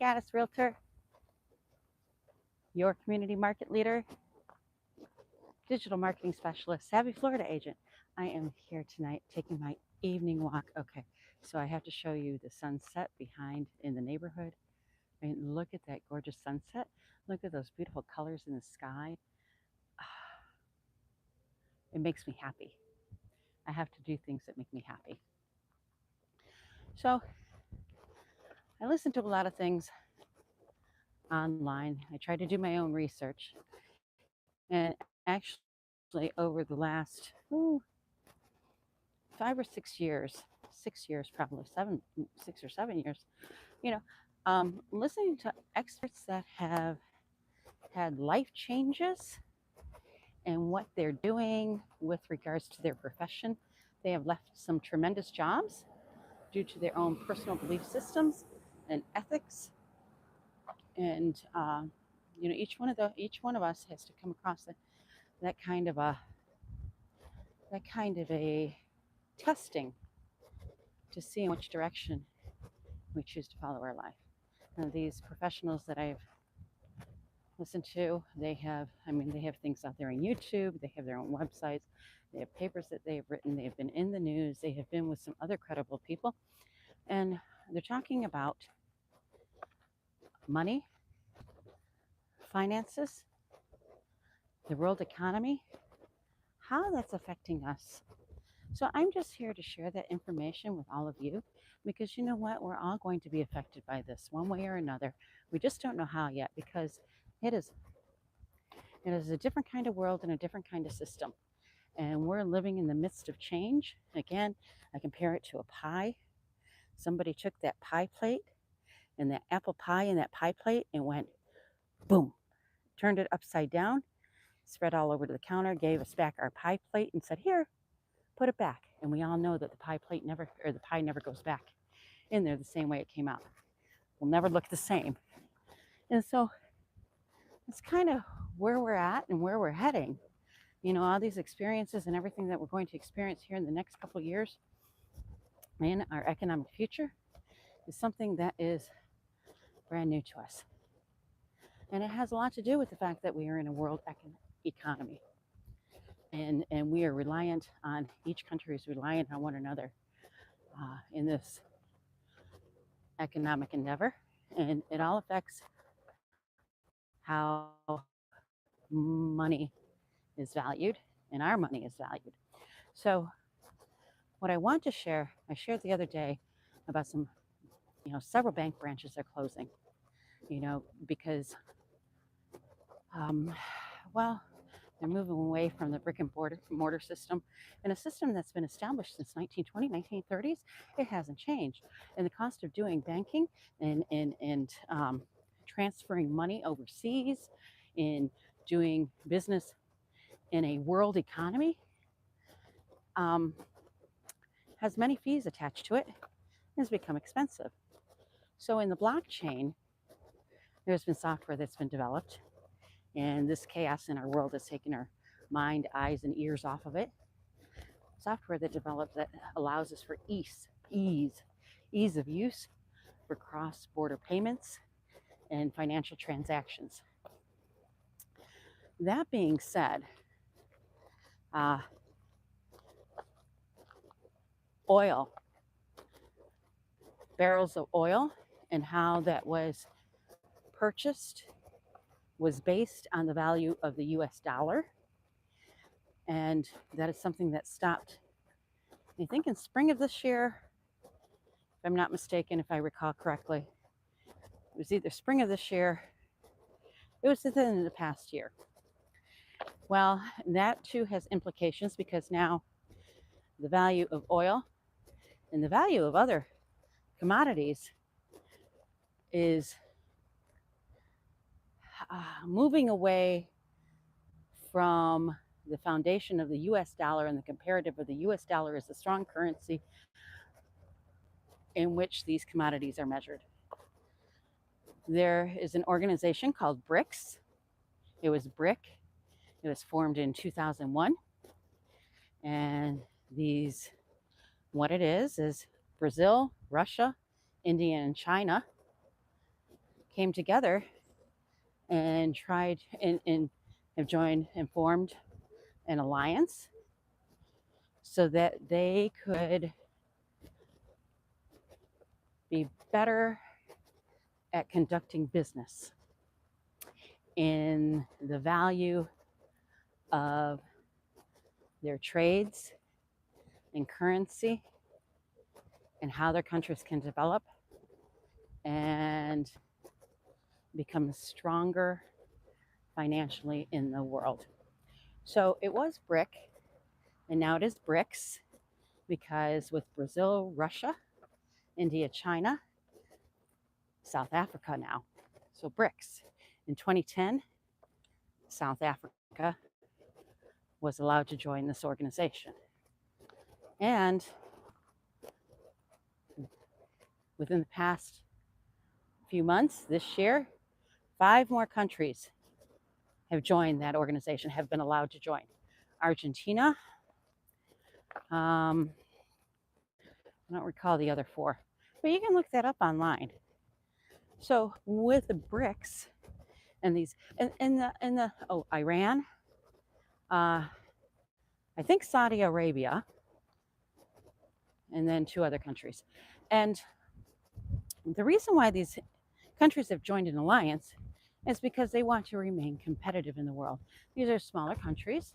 Gaddis Realtor, your community market leader, digital marketing specialist, savvy Florida agent. I am here tonight taking my evening walk. Okay, so I have to show you the sunset behind in the neighborhood. I mean, look at that gorgeous sunset. Look at those beautiful colors in the sky. It makes me happy. I have to do things that make me happy. So I listen to a lot of things online. I try to do my own research. And actually, over the last 5 or 6 years, 6 years probably, 6 or 7 years, you know, listening to experts that have had life changes and what they're doing with regards to their profession. They have left some tremendous jobs due to their own personal belief systems and ethics. And each one of us has to come across that kind of a testing to see in which direction we choose to follow our life. Now, these professionals that I've listened to, they have things out there on YouTube, they have their own websites, they have papers that they have written, they have been in the news, they have been with some other credible people, and they're talking about money, finances, the world economy, how that's affecting us. So I'm just here to share that information with all of you because you know what? We're all going to be affected by this one way or another. We just don't know how yet because it is a different kind of world and a different kind of system. And we're living in the midst of change. Again, I compare it to a pie. Somebody took that pie plate and that apple pie in that pie plate and went boom, turned it upside down, spread all over to the counter, gave us back our pie plate and said, "Here, put it back." And we all know that the pie never goes back in there the same way it came out. Will never look the same. And so it's kind of where we're at and where we're heading. You know, all these experiences and everything that we're going to experience here in the next couple of years in our economic future is something that is brand new to us. And it has a lot to do with the fact that we are in a world economy. And we are reliant on, each country is reliant on one another in this economic endeavor. And it all affects how money is valued and our money is valued. So what I want to share, I shared the other day about several bank branches are closing, because, they're moving away from the brick and mortar system, and a system that's been established since 1920, 1930s. It hasn't changed. And the cost of doing banking and transferring money overseas, in doing business in a world economy, has many fees attached to it and has become expensive. So in the blockchain, there's been software that's been developed, and this chaos in our world has taken our mind, eyes, and ears off of it. Software that developed that allows us for ease of use for cross-border payments and financial transactions. That being said, oil, barrels of oil, and how that was purchased was based on the value of the US dollar. And that is something that stopped, I think, in spring of this year, if I'm not mistaken, if I recall correctly. It was either spring of this year, it was within the past year. Well, that too has implications because now the value of oil and the value of other commodities is moving away from the foundation of the US dollar and the comparative of the US dollar as a strong currency in which these commodities are measured. There is an organization called Brics. It was It was formed in 2001. And what it is Brazil, Russia, India, and China came together and tried and have joined and formed an alliance so that they could be better at conducting business in the value of their trades and currency and how their countries can develop and become stronger financially in the world. So it was BRIC, and now it is Brics, because with Brazil, Russia, India, China, South Africa now. So BRICS. In 2010, South Africa was allowed to join this organization. And within the past few months, this year, 5 more countries have joined that organization, have been allowed to join. Argentina, I don't recall the other 4, but you can look that up online. So with the BRICS and these, Iran, I think Saudi Arabia, and then 2 other countries. And the reason why these countries have joined an alliance is because they want to remain competitive in the world. These are smaller countries,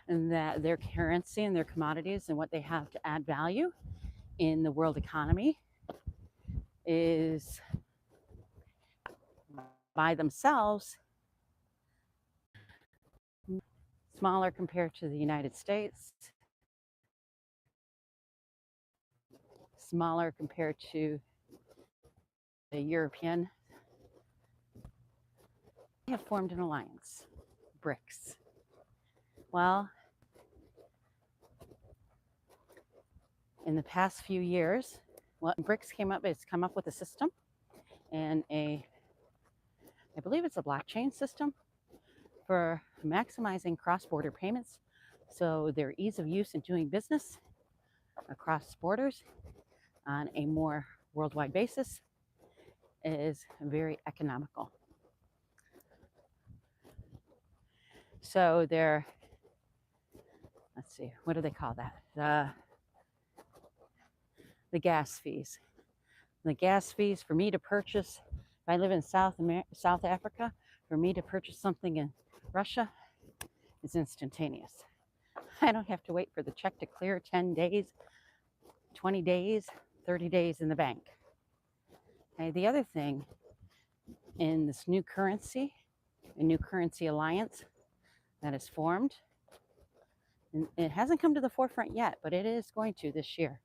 and that their currency and their commodities and what they have to add value in the world economy is by themselves smaller compared to the United States, smaller compared to the European. They have formed an alliance, BRICS. Well, in the past few years, BRICS it's come up with a system and I believe it's a blockchain system for maximizing cross-border payments. So their ease of use in doing business across borders on a more worldwide basis is very economical. So let's see, what do they call that? The gas fees. The gas fees for me to purchase, if I live in South Africa, for me to purchase something in Russia is instantaneous. I don't have to wait for the check to clear 10 days, 20 days, 30 days in the bank. Okay, the other thing in this new currency, a new currency alliance that is formed, and it hasn't come to the forefront yet, but it is going to this year,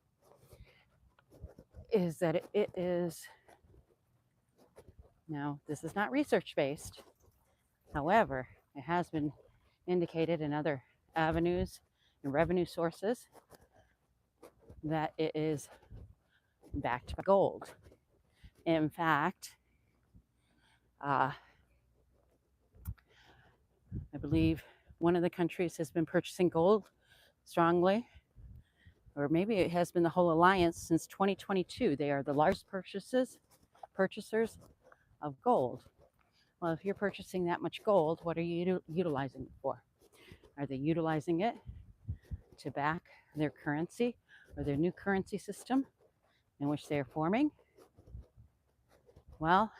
is that it is, now this is not research based, however, it has been indicated in other avenues and revenue sources that it is backed by gold. In fact, I believe one of the countries has been purchasing gold strongly, or maybe it has been the whole alliance since 2022. They are the largest purchasers of gold. Well, if you're purchasing that much gold, what are you utilizing it for? Are they utilizing it to back their currency or their new currency system in which they are forming? Well,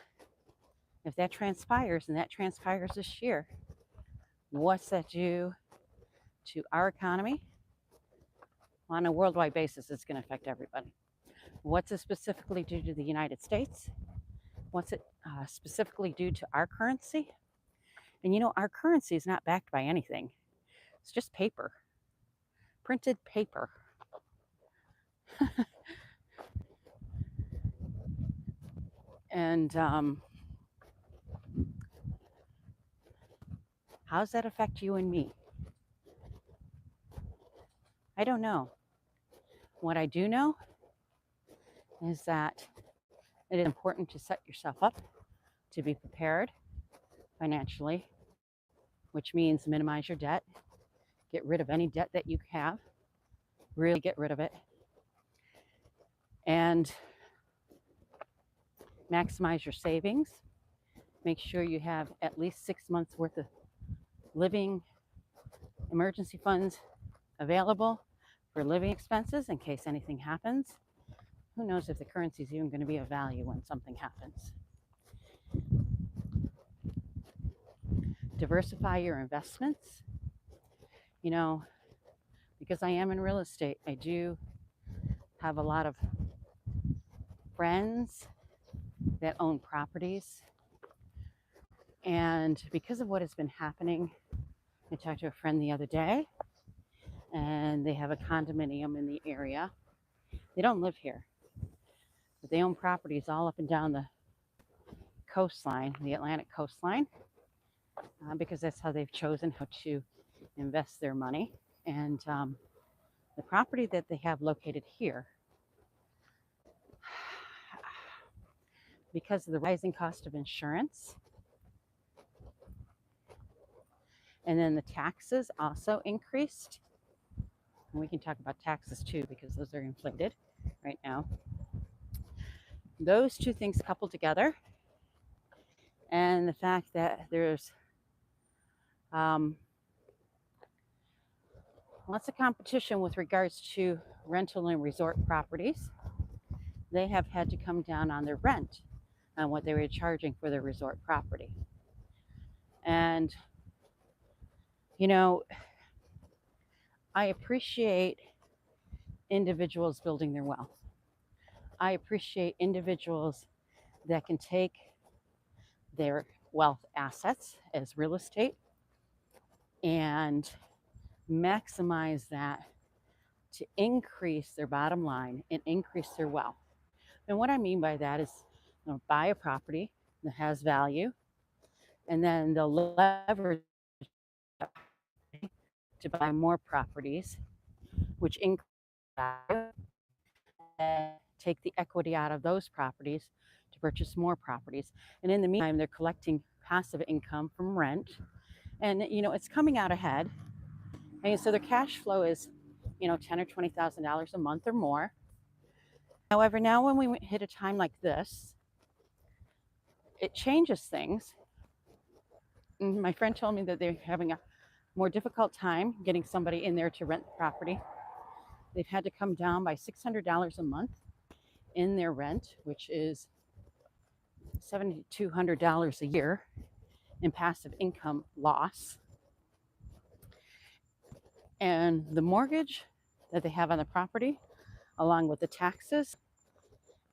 if that transpires, and that transpires this year, what's that do to our economy? On a worldwide basis, it's going to affect everybody. What's it specifically do to the United States? What's it specifically do to our currency? And you know, our currency is not backed by anything. It's just paper, printed paper. And how does that affect you and me? I don't know. What I do know is that it is important to set yourself up to be prepared financially, which means minimize your debt, get rid of any debt that you have, really get rid of it, and maximize your savings. Make sure you have at least 6 months worth of living emergency funds available for living expenses in case anything happens. Who knows if the currency is even going to be of value when something happens. Diversify your investments. You know, because I am in real estate, I do have a lot of friends that own properties. And because of what has been happening, I talked to a friend the other day, and they have a condominium in the area. They don't live here, but they own properties all up and down the coastline, the Atlantic coastline, because that's how they've chosen how to invest their money. And the property that they have located here, because of the rising cost of insurance, and then the taxes also increased. And we can talk about taxes too, because those are inflated right now. Those two things coupled together, and the fact that there's lots of competition with regards to rental and resort properties, they have had to come down on their rent on what they were charging for their resort property. And, you know, I appreciate individuals building their wealth. I appreciate individuals that can take their wealth assets as real estate and maximize that to increase their bottom line and increase their wealth. And what I mean by that is, buy a property that has value, and then they'll leverage to buy more properties, which increase value, and take the equity out of those properties to purchase more properties. And in the meantime, they're collecting passive income from rent, and it's coming out ahead. And so their cash flow is, $10,000 or $20,000 a month or more. However, now when we hit a time like this, it changes things. My friend told me that they're having a more difficult time getting somebody in there to rent the property. They've had to come down by $600 a month in their rent, which is $7,200 a year in passive income loss. And the mortgage that they have on the property, along with the taxes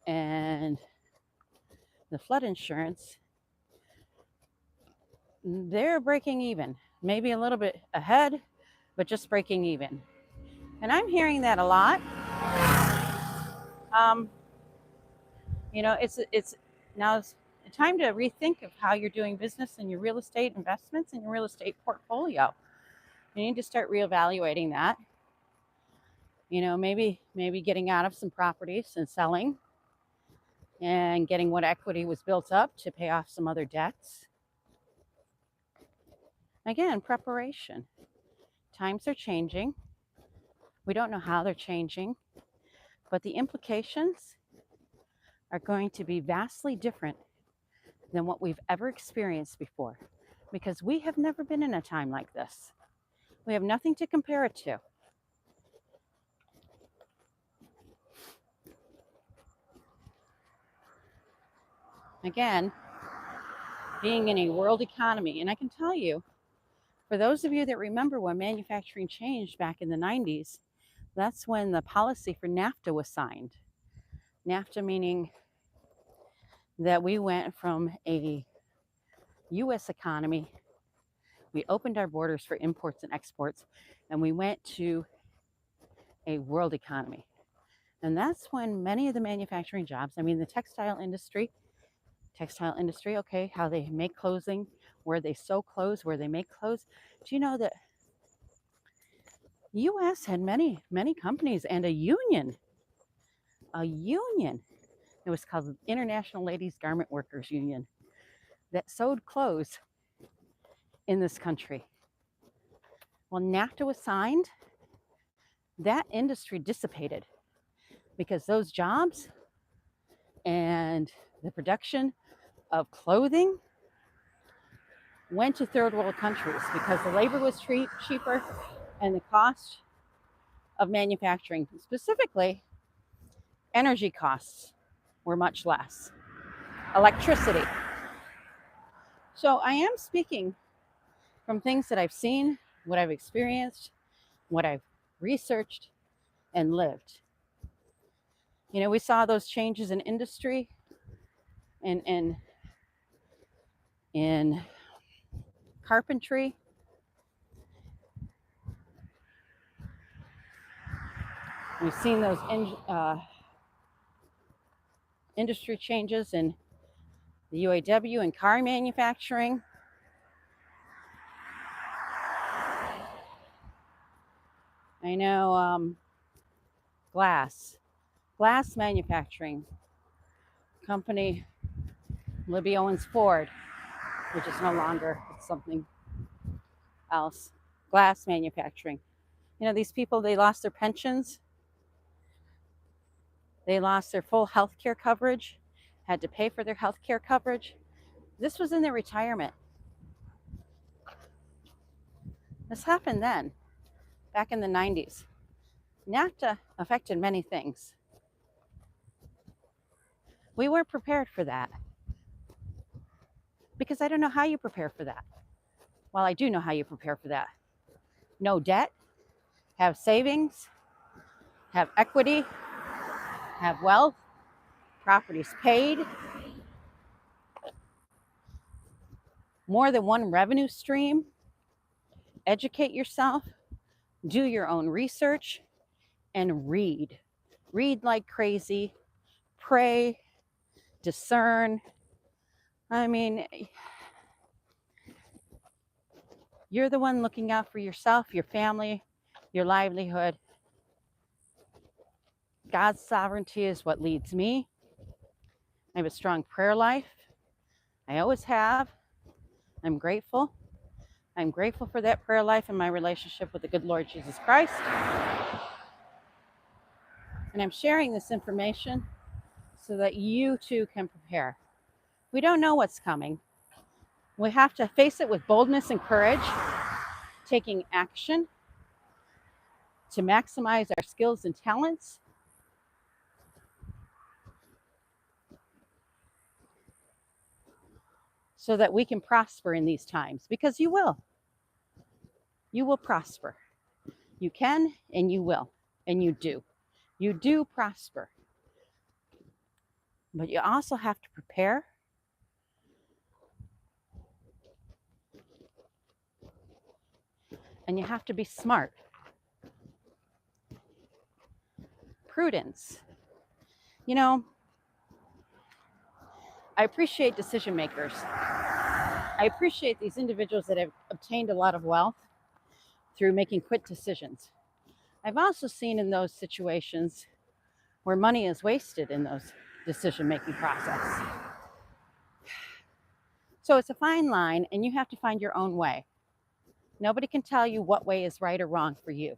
and the flood insurance, they're breaking even. Maybe a little bit ahead, but just breaking even. And I'm hearing that a lot. It's now it's time to rethink of how you're doing business and your real estate investments and your real estate portfolio. You need to start reevaluating that. Maybe getting out of some properties and selling and getting what equity was built up to pay off some other debts. Again, preparation. Times are changing. We don't know how they're changing, but the implications are going to be vastly different than what we've ever experienced before, because we have never been in a time like this. We have nothing to compare it to. Again, being in a world economy, and I can tell you, for those of you that remember when manufacturing changed back in the 90s, that's when the policy for NAFTA was signed. NAFTA meaning that we went from a U.S. economy, we opened our borders for imports and exports, and we went to a world economy. And that's when many of the manufacturing jobs, the textile industry, okay, how they make clothing, where they sew clothes, where they make clothes. Do you know that the U.S. had many, many companies and a union? It was called the International Ladies Garment Workers Union that sewed clothes in this country. When NAFTA was signed, that industry dissipated because those jobs and The production of clothing went to third world countries because the labor was cheaper and the cost of manufacturing, specifically energy costs, were much less. Electricity. So I am speaking from things that I've seen, what I've experienced, what I've researched and lived. You know, we saw those changes in industry and in carpentry. We've seen those industry changes in the UAW and car manufacturing. I know glass manufacturing company, Libby Owens Ford, which is no longer, it's something else. Glass manufacturing. You know, these people, they lost their pensions. They lost their full health care coverage, had to pay for their health care coverage. This was in their retirement. This happened then, back in the 90s. NAFTA affected many things. We weren't prepared for that because I don't know how you prepare for that. Well, I do know how you prepare for that. No debt, have savings, have equity, have wealth, properties paid, more than one revenue stream, educate yourself, do your own research, and read. Read like crazy, pray, discern. I mean, you're the one looking out for yourself, your family, your livelihood. God's sovereignty is what leads me. I have a strong prayer life. I always have. I'm grateful. I'm grateful for that prayer life and my relationship with the good Lord Jesus Christ. And I'm sharing this information so that you too can prepare. We don't know what's coming. We have to face it with boldness and courage, taking action to maximize our skills and talents, so that we can prosper in these times, because you will. You will prosper. You can and you will, and you do. You do prosper. But you also have to prepare and you have to be smart. Prudence. You know, I appreciate decision makers. I appreciate these individuals that have obtained a lot of wealth through making quick decisions. I've also seen in those situations where money is wasted in those decision-making process. So it's a fine line, and you have to find your own way. Nobody can tell you what way is right or wrong for you.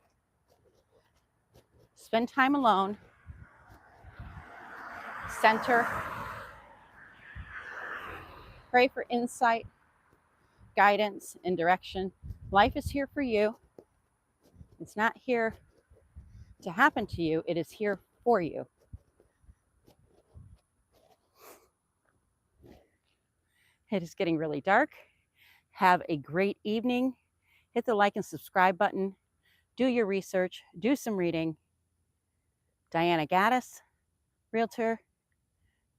Spend time alone, center, pray for insight, guidance, and direction. Life is here for you. It's not here to happen to you. It is here for you. It is getting really dark. Have a great evening. Hit the like and subscribe button. Do your research. Do some reading. Diana Gaddis, Realtor,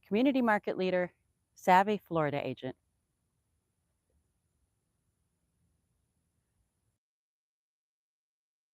Community Market Leader, Savvy Florida Agent.